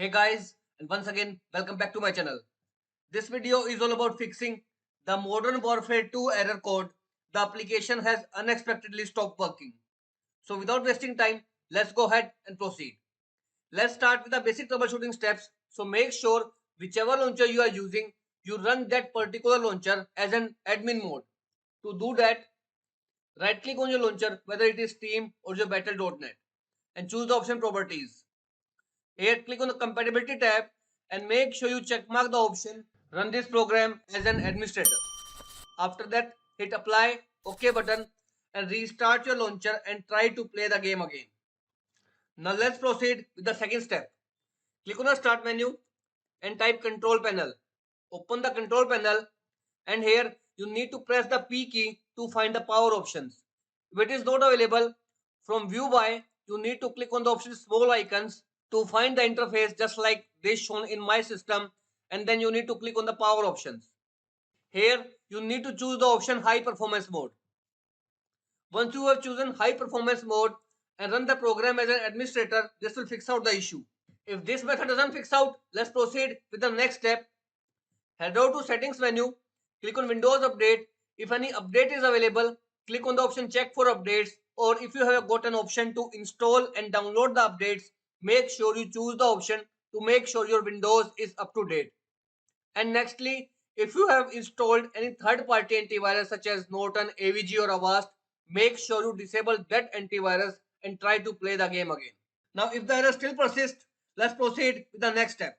Hey guys, and once again welcome back to my channel. This video is all about fixing the Modern Warfare 2 error code. The application has unexpectedly stopped working. So without wasting time, let's go ahead and proceed. Let's start with the basic troubleshooting steps. So make sure whichever launcher you are using, you run that particular launcher as an admin mode. To do that, right click on your launcher, whether it is Steam or your Battle.net, and choose the option Properties. Here click on the compatibility tab and make sure you check mark the option run this program as an administrator. After that, hit apply, OK button and restart your launcher and try to play the game again. Now let's proceed with the second step. Click on the start menu and type control panel. Open the control panel and here you need to press the P key to find the power options. If it is not available from view by, you need to click on the option small icons to find the interface just like this shown in my system, and then you need to click on the power options. Here you need to choose the option high performance mode. Once you have chosen high performance mode and run the program as an administrator, this will fix out the issue. If this method doesn't fix out, let's proceed with the next step. Head out to settings menu, click on Windows Update. If any update is available, click on the option check for updates, or if you have got an option to install and download the updates, make sure you choose the option to make sure your Windows is up to date. And nextly, if you have installed any third-party antivirus such as Norton, AVG or Avast, make sure you disable that antivirus and try to play the game again. Now if the error still persists, let's proceed with the next step.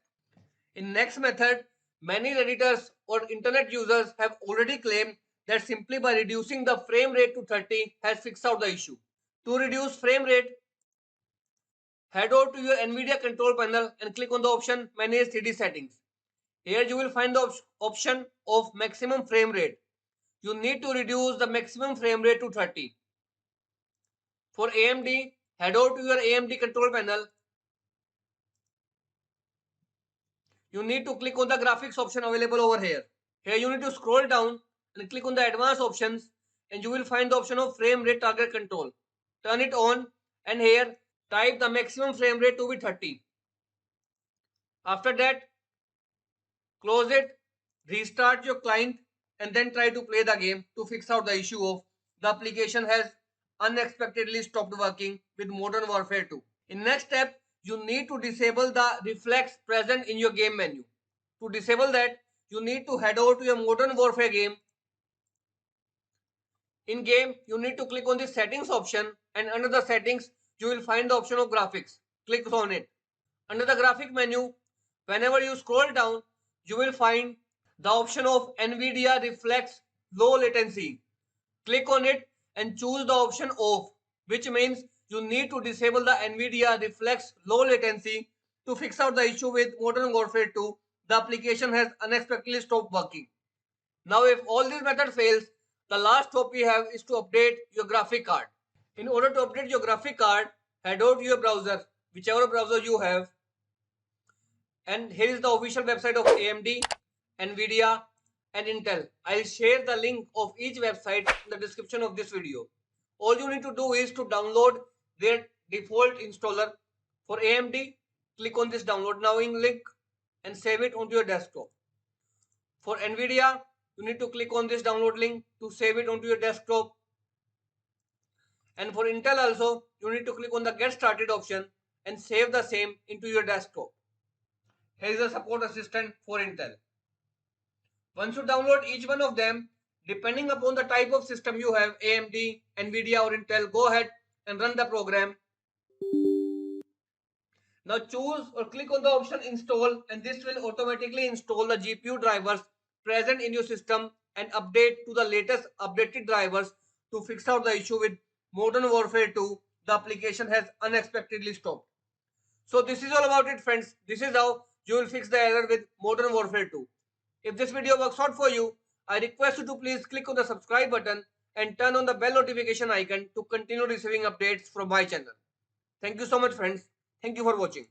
In next method, many Redditors or internet users have already claimed that simply by reducing the frame rate to 30 has fixed out the issue. To reduce frame rate, head over to your NVIDIA control panel and click on the option Manage 3D Settings. Here you will find the option of maximum frame rate. You need to reduce the maximum frame rate to 30. For AMD, head over to your AMD control panel. You need to click on the graphics option available over here. Here you need to scroll down and click on the advanced options and you will find the option of frame rate target control. Turn it on and here type the maximum frame rate to be 30. After that, close it, restart your client and then try to play the game to fix out the issue of the application has unexpectedly stopped working with Modern Warfare 2. In next step, you need to disable the reflex present in your game menu. To disable that, you need to head over to your Modern Warfare game. In game, you need to click on the settings option and under the settings, you will find the option of graphics. Click on it. Under the graphic menu, whenever you scroll down, you will find the option of NVIDIA Reflex Low Latency. Click on it and choose the option off, which means you need to disable the NVIDIA Reflex Low Latency to fix out the issue with Modern Warfare 2. The application has unexpectedly stopped working. Now if all these methods fails, the last hope we have is to update your graphic card. In order to update your graphic card, head out to your browser, whichever browser you have. And here is the official website of AMD, NVIDIA and Intel. I'll share the link of each website in the description of this video. All you need to do is to download their default installer. For AMD, click on this download now link and save it onto your desktop. For NVIDIA, you need to click on this download link to save it onto your desktop. And for Intel also, you need to click on the get started option and save the same into your desktop. Here is the support assistant for Intel. Once you download each one of them, depending upon the type of system you have, AMD, NVIDIA or Intel, go ahead and run the program. Now choose or click on the option install and this will automatically install the GPU drivers present in your system and update to the latest updated drivers to fix out the issue with Modern Warfare 2. The application has unexpectedly stopped. So this is all about it, friends. This is how you will fix the error with Modern Warfare 2. If this video works out for you, I request you to please click on the subscribe button and turn on the bell notification icon to continue receiving updates from my channel. Thank you so much, friends. Thank you for watching.